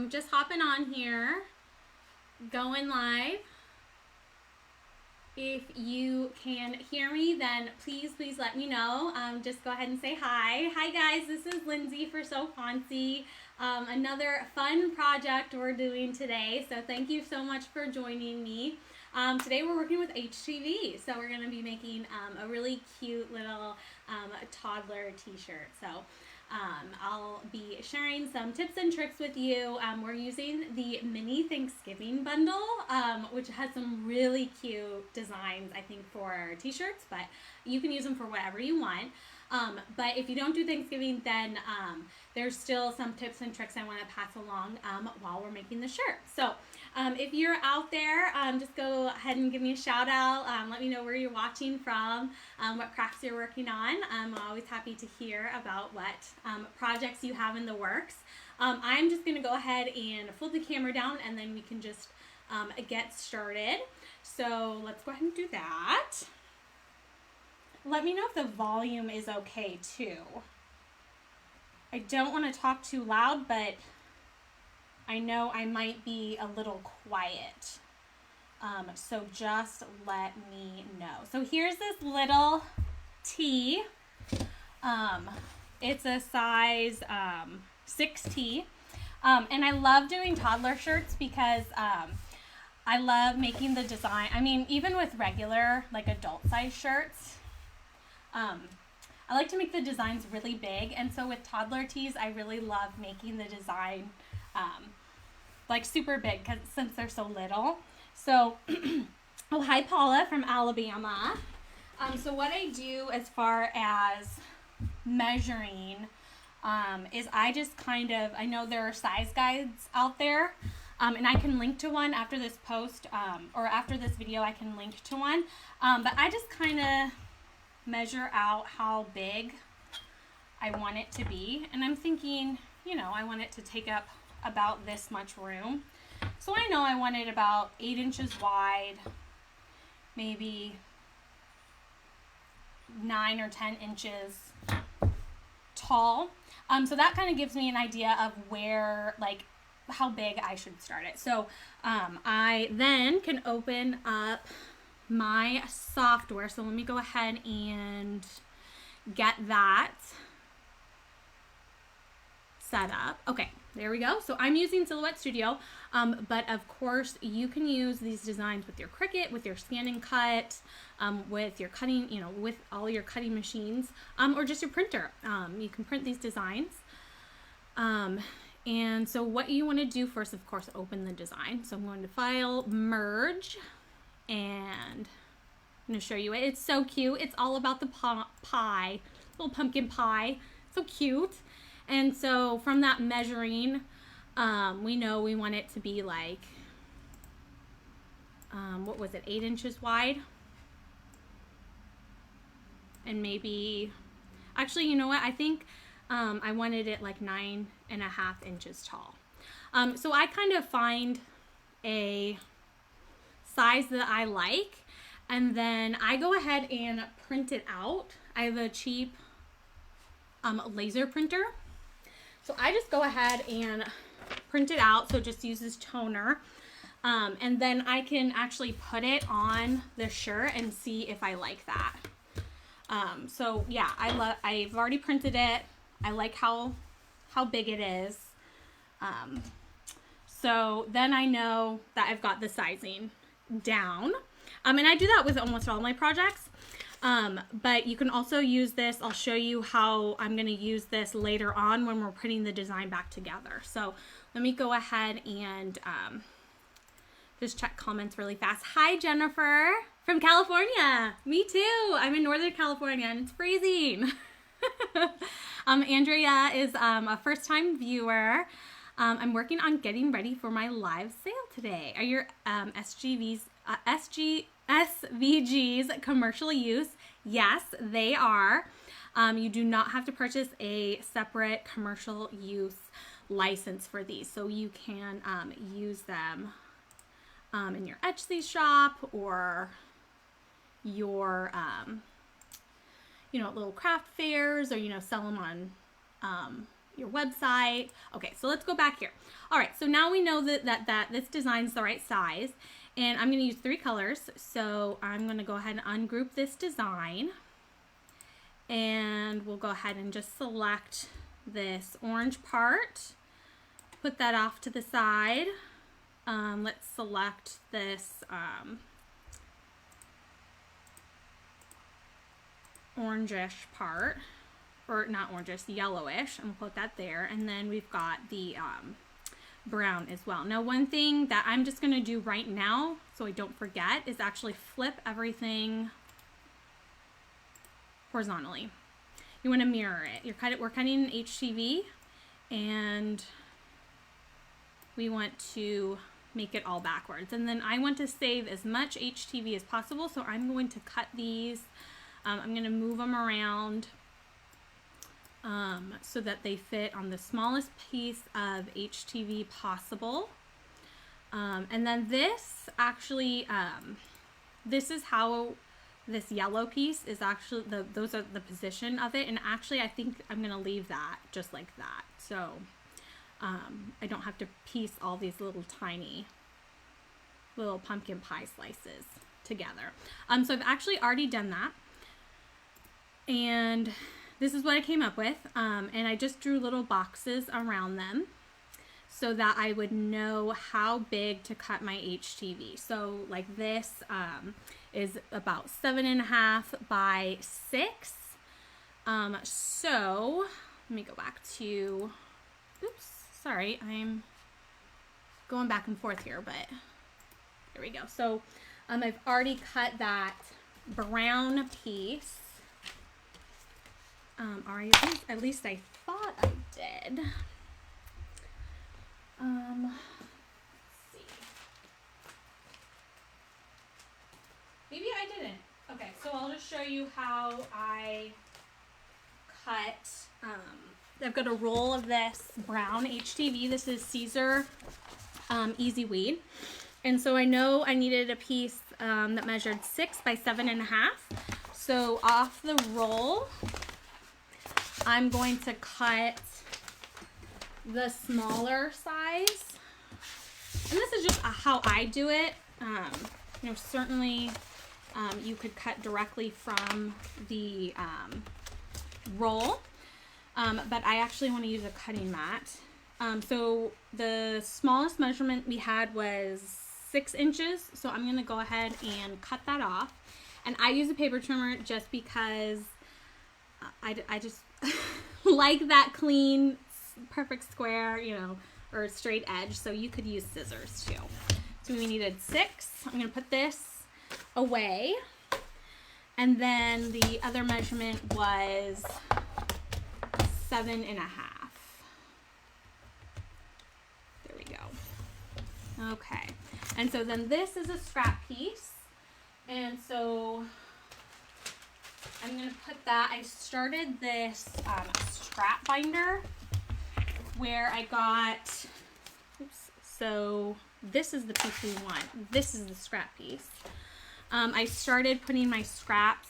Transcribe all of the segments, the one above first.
Just hopping on here, going live. If you can hear me, then please let me know. Just go ahead and say hi. Hi guys, this is Lindsay for So Fontsy. Another fun project we're doing today, so thank you so much for joining me. Today we're working with HTV, so we're going to be making a really cute little toddler t-shirt. So I'll be sharing some tips and tricks with you. We're using the mini Thanksgiving bundle, which has some really cute designs, I think, for t-shirts, but you can use them for whatever you want. But if you don't do Thanksgiving, then there's still some tips and tricks I want to pass along while we're making the shirt. So if you're out there, just go ahead and give me a shout out. Let me know where you're watching from, what crafts you're working on. I'm always happy to hear about what projects you have in the works. I'm just going to go ahead and flip the camera down and then we can just get started. So let's go ahead and do that. Let me know if the volume is okay too. I don't want to talk too loud, but I know I might be a little quiet. So just let me know. So here's this little tee. It's a size 6T. And I love doing toddler shirts because I love making the design. I mean, even with regular, like adult size shirts, I like to make the designs really big, and so with toddler tees, I really love making the design like super big since they're so little. So, oh, hi Paula from Alabama. So what I do as far as measuring is I just I know there are size guides out there, and I can link to one after this post, or after this video I can link to one, but I just kind of measure out how big I want it to be, and I'm thinking, you know, I want it to take up about this much room, so I know I want it about 8 inches wide, maybe 9 or 10 inches tall, so that kind of gives me an idea of where, like, how big I should start it. So I then can open up my software. So let me go ahead and get that set up. Okay, there we go. So I'm using Silhouette Studio, but of course you can use these designs with your Cricut, with your scan and cut, with your cutting, you know, with all your cutting machines, or just your printer. You can print these designs. And so what you want to do first, of course, open the design. So I'm going to File, Merge, and I'm going to show you it. It's so cute. It's all about the pie, little pumpkin pie. So cute. And so from that measuring, we know we want it to be like, what was it, 8 inches wide? And maybe, actually, you know what? I think I wanted it like 9.5 inches tall. So I kind of find a size that I like, and then I go ahead and print it out. I have a cheap laser printer, so I just go ahead and print it out, so it just uses toner, and then I can actually put it on the shirt and see if I like that. So yeah, I've already printed it. I like how big it is. So then I know that I've got the sizing down. And I do that with almost all my projects. But you can also use this. I'll show you how I'm going to use this later on when we're putting the design back together. So let me go ahead and just check comments really fast. Hi, Jennifer from California. Me too. I'm in Northern California and it's freezing. Andrea is a first-time viewer. I'm working on getting ready for my live sale today. Are your SVGs commercial use? Yes, they are. You do not have to purchase a separate commercial use license for these, so you can use them in your Etsy shop or your little craft fairs, or sell them on your website. Okay, so let's go back here. All right, so now we know that this design's the right size, and I'm going to use 3 colors. So I'm going to go ahead and ungroup this design, and we'll go ahead and just select this orange part, put that off to the side. Let's select this orangish part, or not orangish, yellowish, and we'll put that there. And then we've got the brown as well. Now, one thing that I'm just going to do right now so I don't forget is actually flip everything horizontally. You want to mirror it. We're cutting an HTV, and we want to make it all backwards. And then I want to save as much HTV as possible, so I'm going to cut these. I'm going to move them around so that they fit on the smallest piece of HTV possible. And then this actually, this is how this yellow piece is actually, those are the position of it. And actually I think I'm going to leave that just like that. So I don't have to piece all these little tiny little pumpkin pie slices together. So I've actually already done that. And this is what I came up with, and I just drew little boxes around them so that I would know how big to cut my HTV. So like this is about 7.5 by 6. So let me go back to, oops, sorry, I'm going back and forth here, but there we go. So I've already cut that brown piece. Or at least I thought I did. Let's see. Maybe I didn't. Okay, so I'll just show you how I cut. I've got a roll of this brown HTV. This is Caesar Easy Weed. And so I know I needed a piece that measured 6 by 7.5. So off the roll, I'm going to cut the smaller size, and this is just how I do it. You know, certainly you could cut directly from the roll, but I actually want to use a cutting mat. So the smallest measurement we had was 6 inches, so I'm going to go ahead and cut that off. And I use a paper trimmer just because I just like that clean, perfect square, you know, or straight edge. So you could use scissors too. So we needed 6. I'm going to put this away. And then the other measurement was 7.5. There we go. Okay. And so then this is a scrap piece. And so I'm going to put that, I started this scrap binder where I got, oops, so this is the piece we want. This is the scrap piece. I started putting my scraps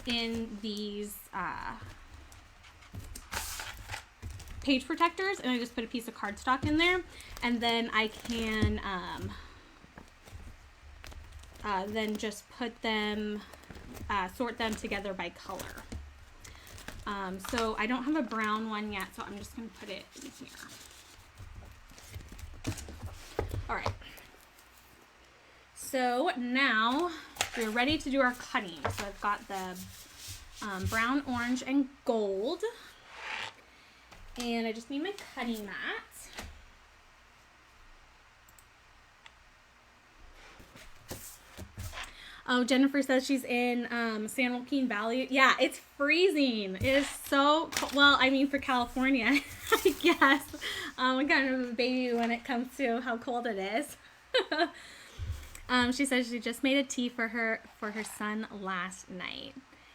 in these page protectors, and I just put a piece of cardstock in there, and then I can then just put them, sort them together by color. So I don't have a brown one yet, so I'm just going to put it in here. All right. So now we're ready to do our cutting. So I've got the brown, orange, and gold. And I just need my cutting mat. Oh, Jennifer says she's in San Joaquin Valley. Yeah, it's freezing. It is so cold. Well, I mean, for California, I guess. I'm kind of a baby when it comes to how cold it is. She says she just made a tea for her son last night.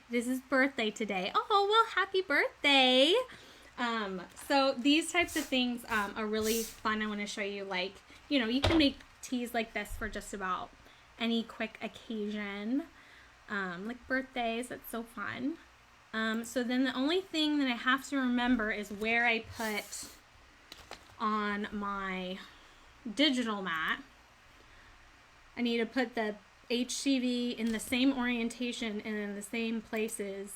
It is his birthday today. Oh, well, happy birthday. So these types of things are really fun. I want to show you, like, you know, you can make teas like this for just about any quick occasion, like birthdays. That's so fun. So then the only thing that I have to remember is where I put on my digital mat. I need to put the HTV in the same orientation and in the same places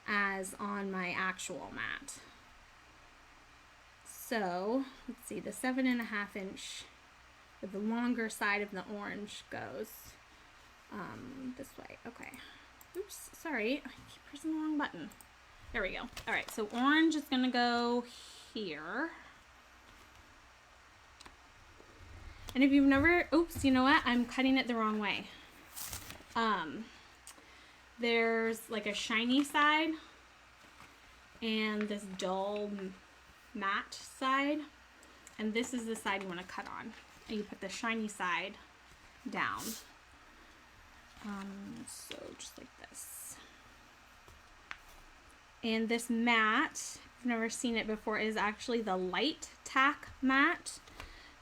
as on my actual mat. So let's see, the 7.5 inch with the longer side of the orange goes this way. Okay. Oops, sorry, I keep pressing the wrong button. There we go. All right, so orange is gonna go here. And if you've never, oops, you know what? I'm cutting it the wrong way. There's like a shiny side and this dull matte side. And this is the side you want to cut on. And you put the shiny side down. So just like this. And this mat, if you've never seen it before, is actually the light tack mat.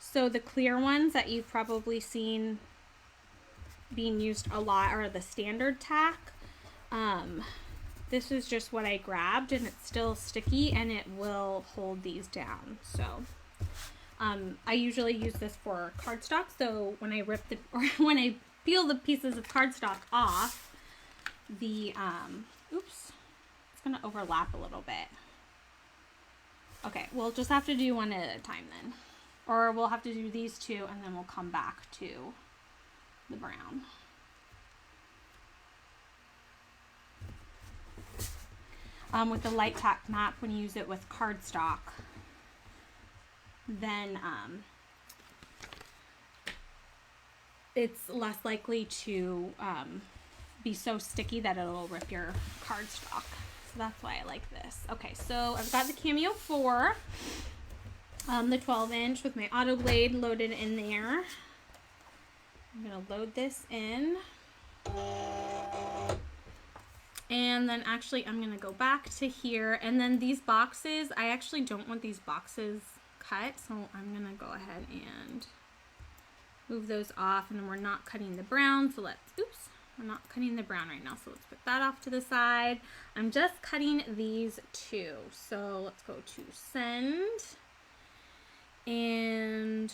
So the clear ones that you've probably seen being used a lot are the standard tack. This is just what I grabbed, and it's still sticky and it will hold these down. So I usually use this for cardstock. So when I rip the, or when I peel the pieces of cardstock off, the oops, it's gonna overlap a little bit. Okay, we'll just have to do one at a time then. Or we'll have to do these two and then we'll come back to the brown. With the light tack mat, when you use it with cardstock, then it's less likely to be so sticky that it'll rip your cardstock. So that's why I like this. Okay, so I've got the CAMEO 4. The 12 inch with my auto blade loaded in there. I'm gonna load this in. And then actually I'm gonna go back to here, and then these boxes, I actually don't want these boxes cut, so I'm gonna go ahead and move those off, and then we're not cutting the brown, so let's, oops, we're not cutting the brown right now, so let's put that off to the side. I'm just cutting these two, so let's go to send. And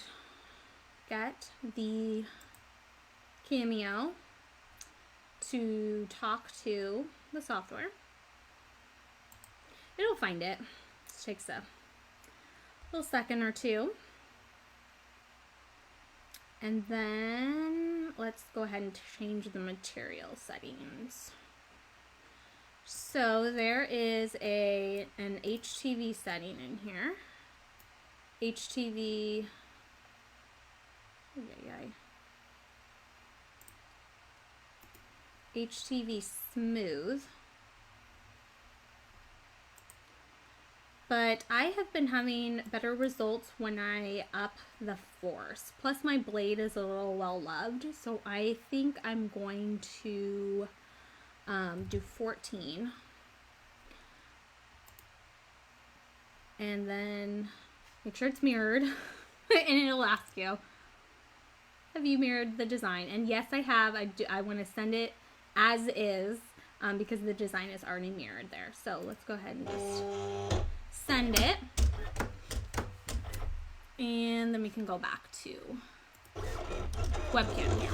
get the CAMEO to talk to the software. It'll find it. It takes a little second or two. And then let's go ahead and change the material settings. So there is an HTV setting in here. HTV, HTV smooth, but I have been having better results when I up the force. Plus my blade is a little well loved, so I think I'm going to do 14, and then make sure it's mirrored, and it'll ask you, have you mirrored the design? And yes, I have. I want to send it as is because the design is already mirrored there. So let's go ahead and just send it. And then we can go back to webcam here.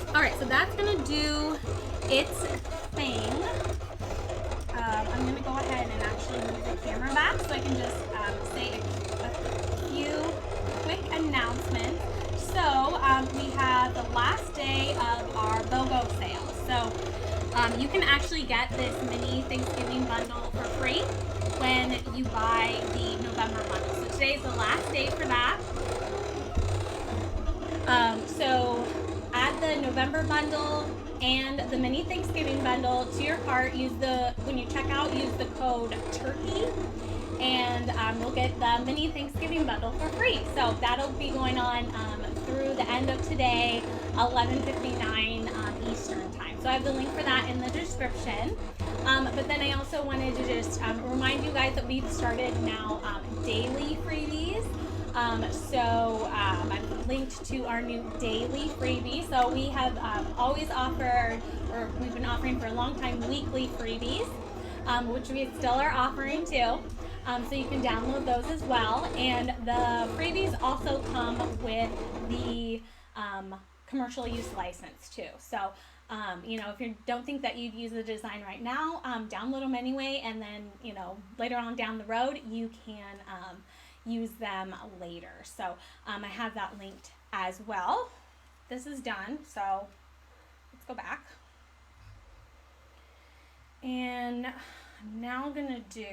All right, so that's going to do its thing. I'm going to go ahead and actually move the camera back so I can just say a few quick announcements. So we have the last day of our BOGO sale. So you can actually get this mini Thanksgiving bundle for free when you buy the November bundle. So today's the last day for that. So add the November bundle and the mini Thanksgiving bundle to your cart. When you check out, use the code TURKEY, and you'll get the mini Thanksgiving bundle for free. So that'll be going on through the end of today, 11:59 Eastern time. So I have the link for that in the description. But then I also wanted to just remind you guys that we've started now daily freebies. So I've linked to our new daily freebie. So we have always offered, or we've been offering for a long time, weekly freebies. which we still are offering too. So you can download those as well. And the freebies also come with the commercial use license too. So, you know, if you don't think that you'd use the design right now, download them anyway. And then, you know, later on down the road, you can use them later. So I have that linked as well. This is done. So let's go back. And I'm now gonna do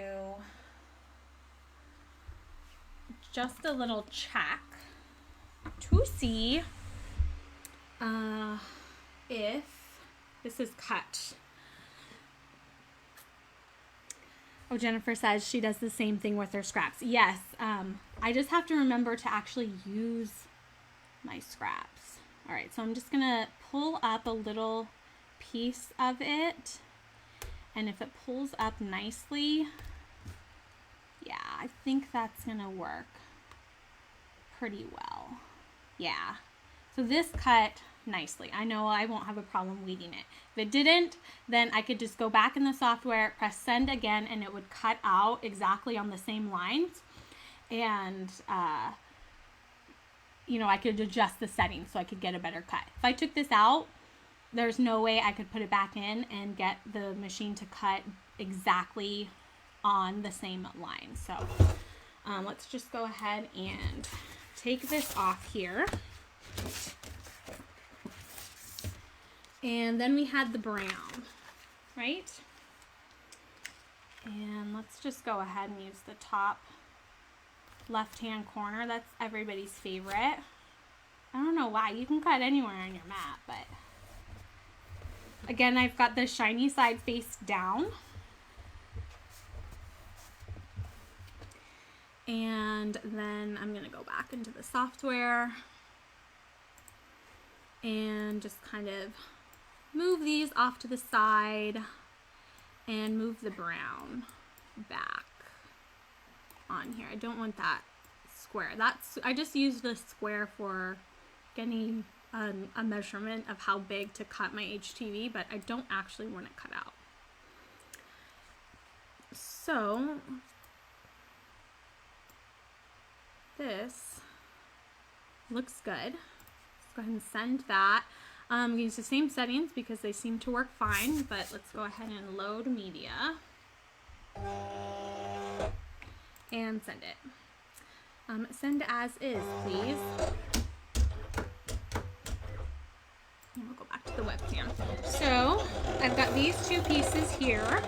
just a little check to see if this is cut. Oh, Jennifer says she does the same thing with her scraps. Yes, I just have to remember to actually use my scraps. All right, so I'm just gonna pull up a little piece of it. And if it pulls up nicely, yeah, I think that's gonna work pretty well. Yeah, so this cut nicely. I know I won't have a problem weeding it. If it didn't, then I could just go back in the software, press send again, and it would cut out exactly on the same lines. And, you know, I could adjust the settings so I could get a better cut. If I took this out, there's no way I could put it back in and get the machine to cut exactly on the same line. So let's just go ahead and take this off here. And then we had the brown, right? And let's just go ahead and use the top left-hand corner. That's everybody's favorite. I don't know why. You can cut anywhere on your mat, but again, I've got the shiny side face down. And then I'm going to go back into the software and just kind of move these off to the side and move the brown back on here. I don't want that square. I just used the square for getting a measurement of how big to cut my HTV, but I don't actually want it cut out. So this looks good. Let's go ahead and send that. Use the same settings because they seem to work fine, but let's go ahead and load media and send it. Send as is, please. And we'll go back to the webcam. So I've got these two pieces here,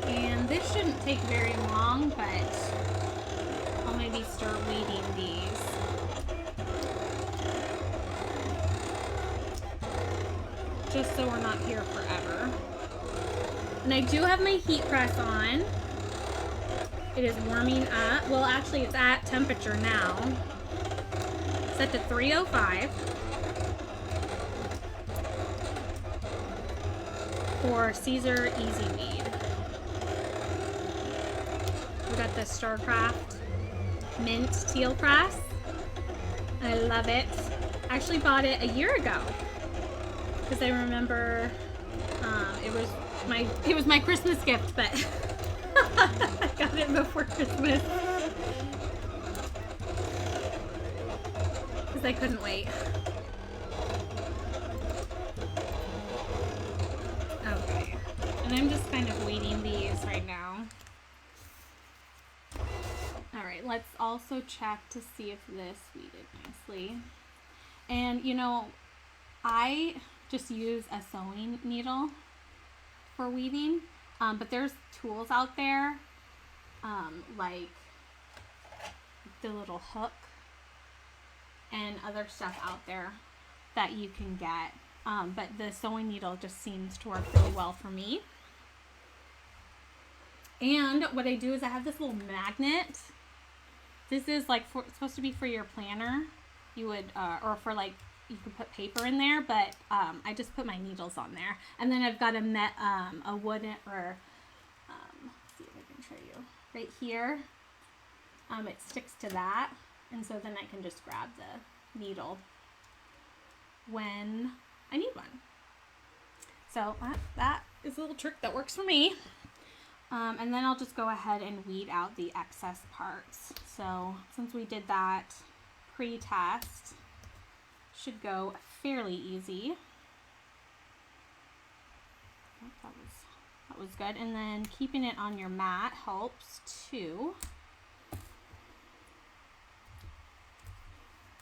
and this shouldn't take very long, but I'll maybe start weeding these. Just so we're not here forever. And I do have my heat press on. It is warming up. Well, actually, it's at temperature now. Set to 305 for Caesar Easy Weed. We got the StarCraft Mint Teal Press. I love it. I actually bought it a year ago because I remember it was my Christmas gift, but I got it before Christmas because I couldn't wait. Okay, and I'm just kind of weeding these right now. All right, let's also check to see if this weeded nicely. And you know, I just use a sewing needle for weeding, but there's tools out there like the little hook and other stuff out there that you can get, but the sewing needle just seems to work really well for me. And what I do is I have this little magnet. This is like it's supposed to be for your planner. You would or for like you could put paper in there, but I just put my needles on there. And then I've got a wooden, or let's see if I can show you right here. It sticks to that, and so then I can just grab the needle when I need one. So that is a little trick that works for me. And then I'll just go ahead and weed out the excess parts. So since we did that pre-test, should go fairly easy. That was good. And then keeping it on your mat helps too,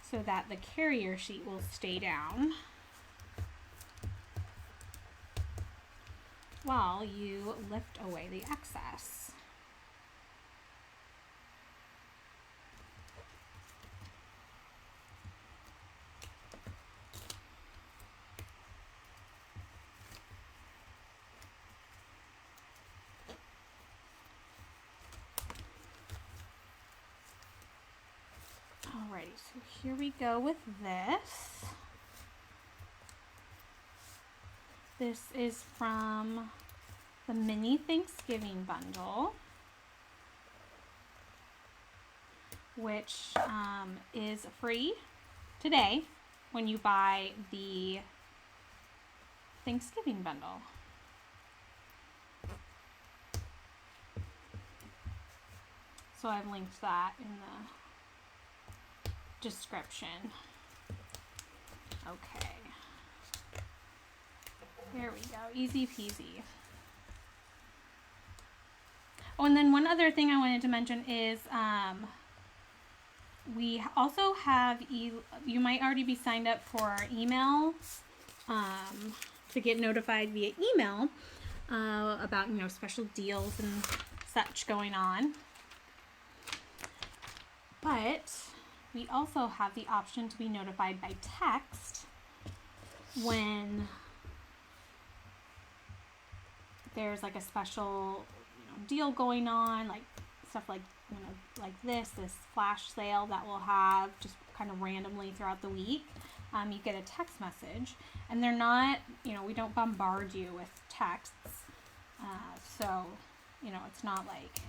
so that the carrier sheet will stay down while you lift away the excess. Alrighty, so here we go with this. This is from the mini Thanksgiving bundle, which is free today when you buy the Thanksgiving bundle. So I've linked that in the description. Okay. There we go, easy peasy. Oh, and then one other thing I wanted to mention is we also have, you might already be signed up for our email to get notified via email about, you know, special deals and such going on. But we also have the option to be notified by text when there's like a special, you know, deal going on, like stuff like, you know, like this flash sale that we'll have just kind of randomly throughout the week. You get a text message, and they're not, you know, we don't bombard you with texts, so, you know, it's not like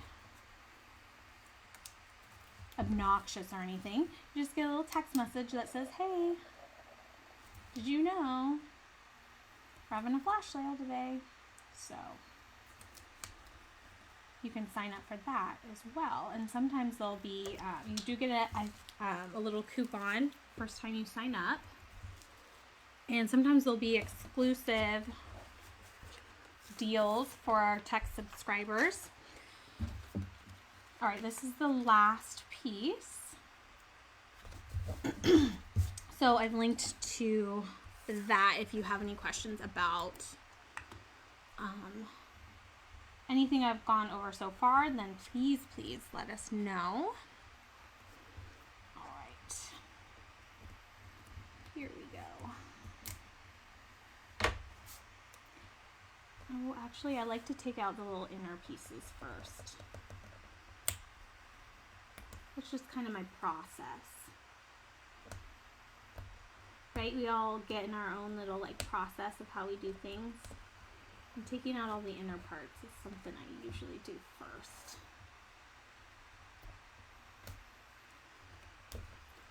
obnoxious or anything. You just get a little text message that says, hey, did you know we're having a flash sale today? So you can sign up for that as well. And sometimes there'll be, you do get a little coupon first time you sign up. And sometimes there'll be exclusive deals for our text subscribers. All right, this is the last piece. So I've linked to that if you have any questions about anything I've gone over so far, then please let us know. All right, here we go. Oh, actually, I like to take out the little inner pieces first. It's just kind of my process. Right? We all get in our own little like process of how we do things. And taking out all the inner parts is something I usually do first.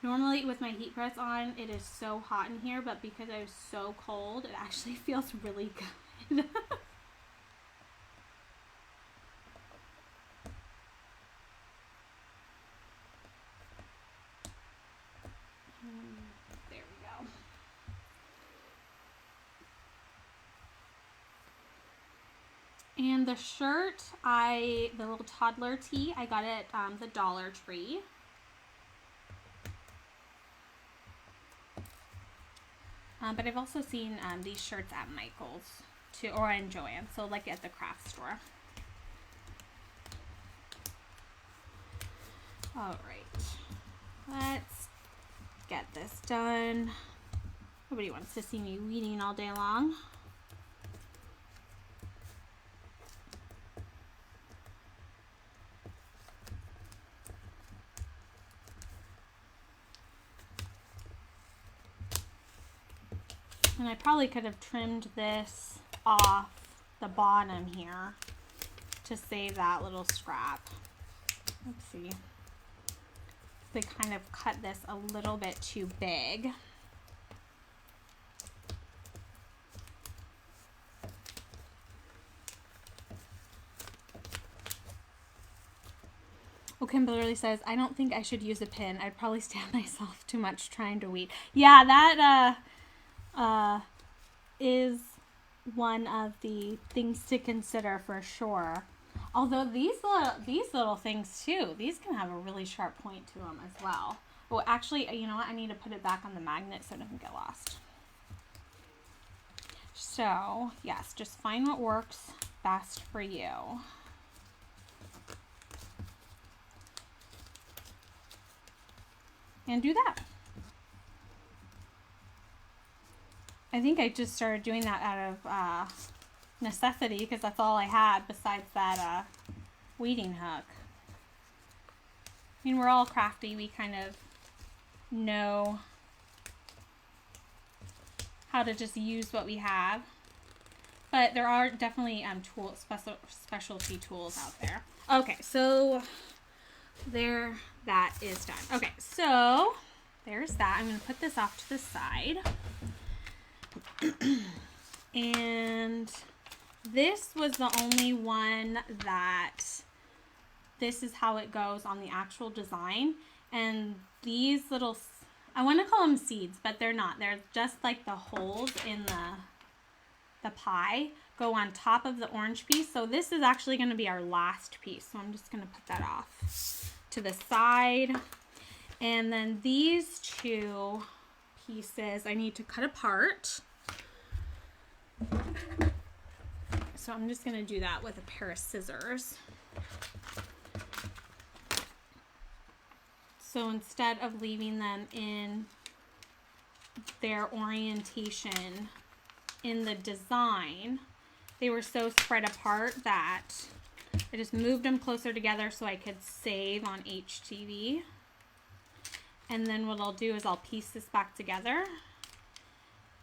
Normally with my heat press on, it is so hot in here, but because I was so cold, it actually feels really good. There we go. And the shirt, the little toddler tee, I got it at the Dollar Tree. But I've also seen these shirts at Michael's too, or in Joann, so like at the craft store. All right, let's get this done. Nobody wants to see me weeding all day long. And I probably could have trimmed this off the bottom here to save that little scrap. Let's see. They kind of cut this a little bit too big. Oh, Kimberly says, I don't think I should use a pin. I'd probably stab myself too much trying to weed. Yeah, that is one of the things to consider for sure. Although these little things too, these can have a really sharp point to them as well. Oh, actually, you know what? I need to put it back on the magnet so it doesn't get lost. So, yes, just find what works best for you. And do that. I think I just started doing that out of necessity because that's all I had besides that weeding hook. I mean, we're all crafty. We kind of know how to just use what we have. But there are definitely tools, specialty tools out there. Okay, so there, that is done. Okay, so there's that. I'm going to put this off to the side. And this was the only one that this is how it goes on the actual design. And these little, I want to call them seeds, but they're not. They're just like the holes in the pie go on top of the orange piece. So this is actually going to be our last piece. So I'm just going to put that off to the side. And then these two pieces I need to cut apart. So I'm just going to do that with a pair of scissors. So instead of leaving them in their orientation in the design, they were so spread apart that I just moved them closer together so I could save on HTV. And then what I'll do is I'll piece this back together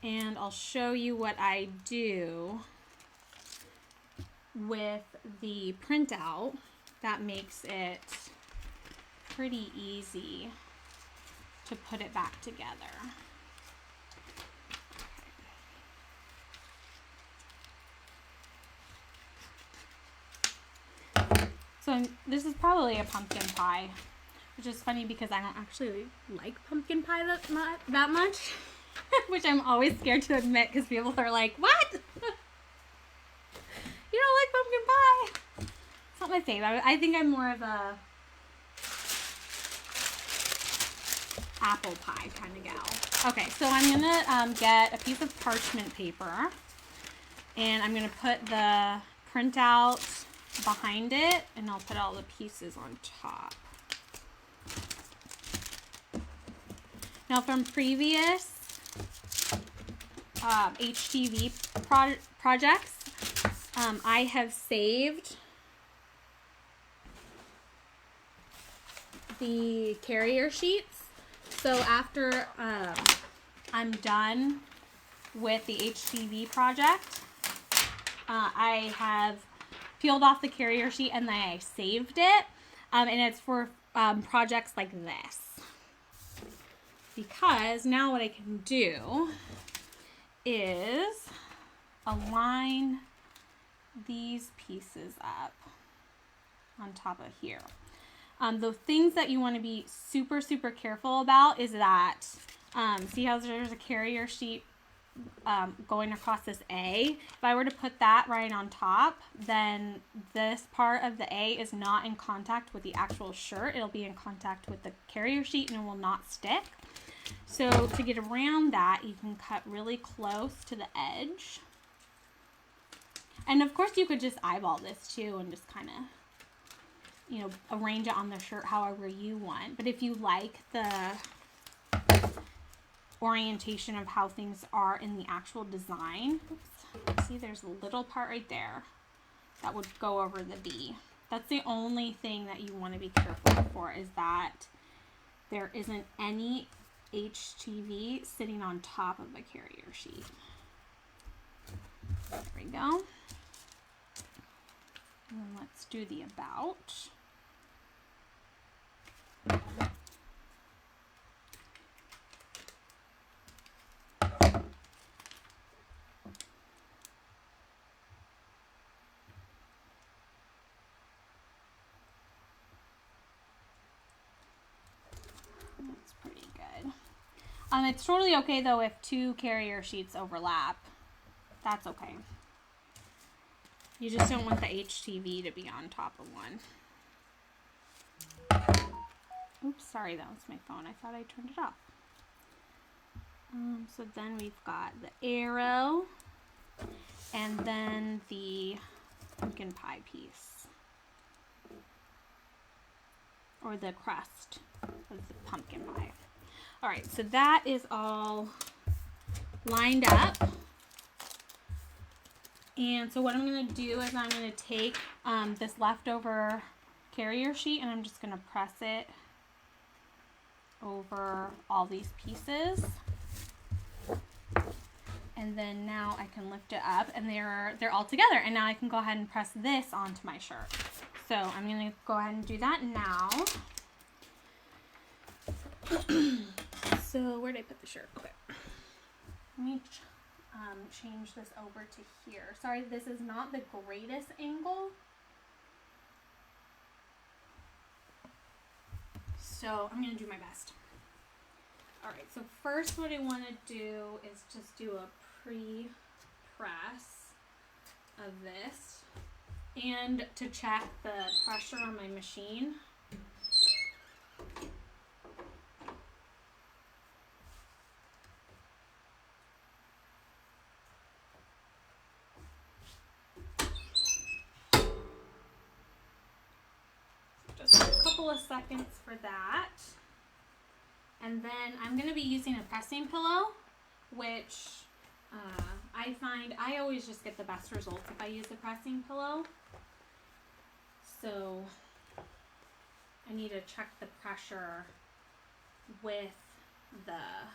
and I'll show you what I do with the printout that makes it pretty easy to put it back together. So this is probably a pumpkin pie, which is funny because I don't actually like pumpkin pie that much, which I'm always scared to admit because people are like, what? You don't like pumpkin pie? It's not my favorite. I think I'm more of a apple pie kind of gal. Okay, so I'm gonna get a piece of parchment paper and I'm gonna put the printout behind it and I'll put all the pieces on top. Now from previous HTV projects, I have saved the carrier sheets. So after I'm done with the HTV project, I have peeled off the carrier sheet and then I saved it. And it's for projects like this. Because now what I can do is align these pieces up on top of here. The things that you want to be super, super careful about is that, see how there's a carrier sheet going across this A? If I were to put that right on top, then this part of the A is not in contact with the actual shirt. It'll be in contact with the carrier sheet and it will not stick. So to get around that, you can cut really close to the edge. And of course you could just eyeball this too and just kind of, you know, arrange it on the shirt however you want. But if you like the orientation of how things are in the actual design, oops, see there's a little part right there that would go over the B. That's the only thing that you want to be careful for, is that there isn't any HTV sitting on top of a carrier sheet. There we go. And then let's do the about. It's totally okay though if two carrier sheets overlap. That's okay. You just don't want the HTV to be on top of one. Oops, sorry, that was my phone. I thought I turned it off. So then we've got the arrow and then the pumpkin pie piece. Or the crust of the pumpkin pie. All right, so that is all lined up. And so what I'm going to do is I'm going to take this leftover carrier sheet and I'm just going to press it over all these pieces. And then now I can lift it up and they're all together. And now I can go ahead and press this onto my shirt. So I'm going to go ahead and do that now. So where did I put the shirt? Okay. Let me change this over to here. Sorry, this is not the greatest angle. So I'm going to do my best. All right, so first what I want to do is just do a pre-press of this and to check the pressure on my machine. Just a couple of seconds for that. And then I'm going to be using a pressing pillow, which I find I always just get the best results if I use a pressing pillow. So I need to check the pressure with the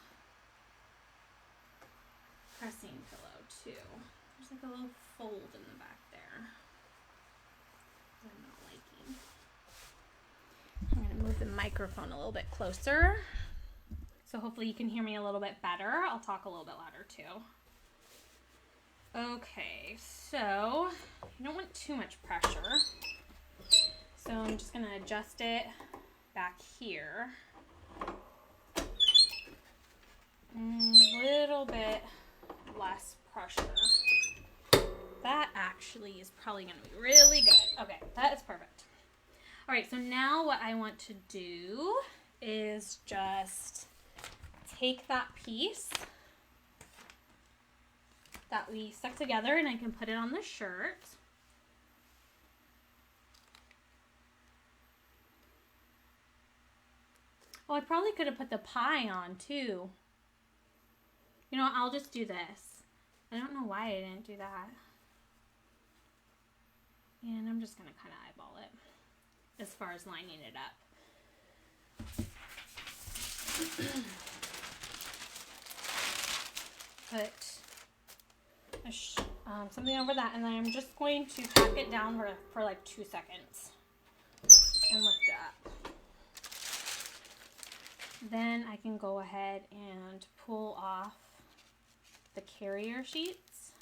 pressing pillow too. There's like a little fold in the back there. I'm not liking. I'm going to move the microphone a little bit closer. So hopefully you can hear me a little bit better. I'll talk a little bit louder too. Okay, so you don't want too much pressure. So I'm just going to adjust it back here. A little bit less pressure. That actually is probably going to be really good. Okay, that is perfect. All right, so now what I want to do is just take that piece that we stuck together and I can put it on the shirt. Oh, I probably could have put the pie on too. You know what, I'll just do this. I don't know why I didn't do that. And I'm just gonna kind of eyeball it as far as lining it up. Put something over that, and then I'm just going to pack it down for like 2 seconds and lift it up. Then I can go ahead and pull off the carrier sheets.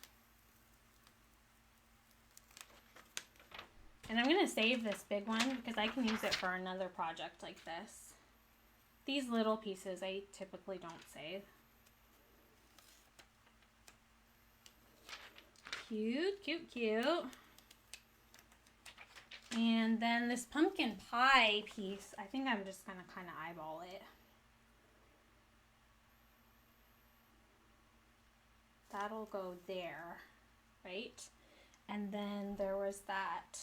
And I'm going to save this big one because I can use it for another project like this. These little pieces I typically don't save. Cute, cute, cute. And then this pumpkin pie piece, I think I'm just going to kind of eyeball it. That'll go there, right? And then there was that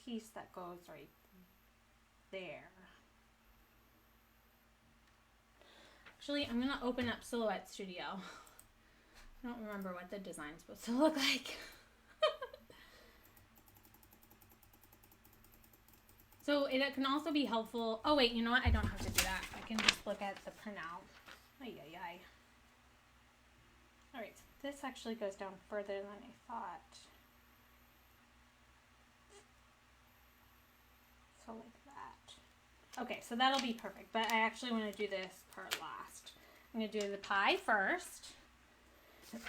piece that goes right there. Actually, I'm going to open up Silhouette Studio. I don't remember what the design's supposed to look like. So it can also be helpful. Oh wait, you know what? I don't have to do that. I can just look at the printout. Ay, ay, ay. All right, so this actually goes down further than I thought. So like that. Okay, so that'll be perfect, but I actually want to do this part last. I'm going to do the pie first.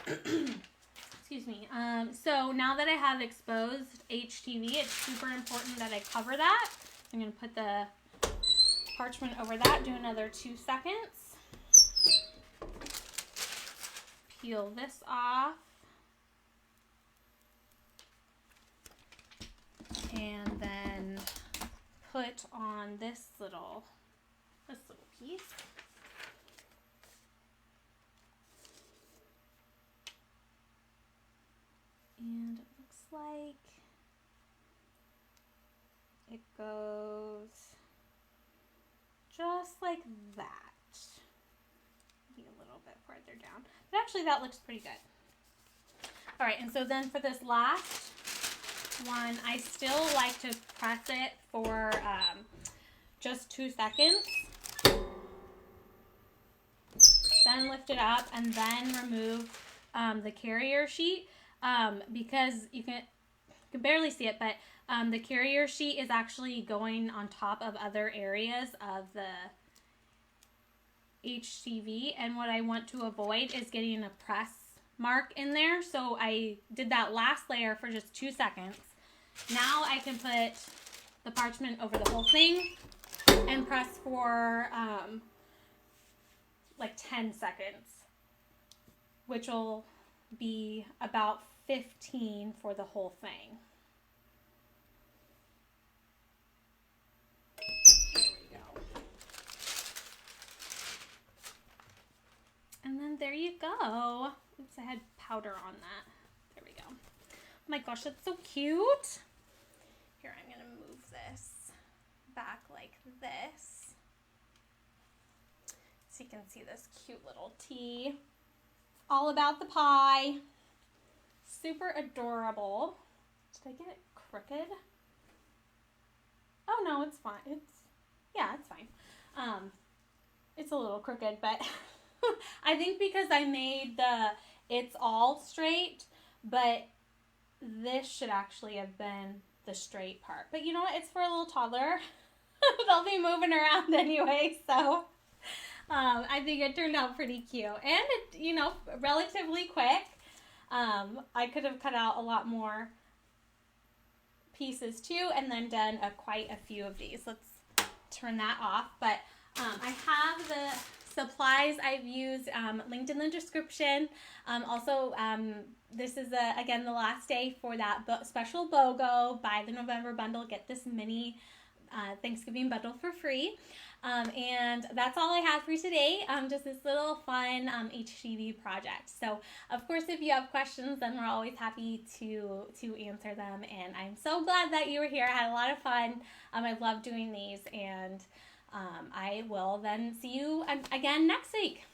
Excuse me. So now that I have exposed HTV, it's super important that I cover that. I'm going to put the parchment over that, do another 2 seconds. Peel this off. And then put on this little piece. And it looks like it goes just like that. Maybe a little bit further down. But actually that looks pretty good. All right, and so then for this last one, I still like to press it for just 2 seconds. Then lift it up and then remove the carrier sheet because you can barely see it, but the carrier sheet is actually going on top of other areas of the HTV, and what I want to avoid is getting a press mark in there. So I did that last layer for just 2 seconds. Now I can put the parchment over the whole thing and press for like 10 seconds, which will be about 15 for the whole thing. There we go. And then there you go. Oops, I had powder on that. There we go. Oh my gosh, that's so cute. Here, I'm gonna move this back like this so you can see this cute little tea. All about the pie. Super adorable. Did I get it crooked? Oh no, it's fine. Yeah, it's fine. It's a little crooked, but I think because I made it's all straight, but this should actually have been the straight part. But you know what? It's for a little toddler. They'll be moving around anyway, so I think it turned out pretty cute. And it, you know, relatively quick. I could have cut out a lot more pieces too and then done quite a few of these. Let's turn that off. But I have the supplies I've used linked in the description. Also, this is again the last day for that special BOGO. Buy the November bundle, get this mini Thanksgiving bundle for free. And that's all I have for today. Just this little fun HTV project. So, of course, if you have questions, then we're always happy to answer them. And I'm so glad that you were here. I had a lot of fun. I love doing these, and I will then see you again next week.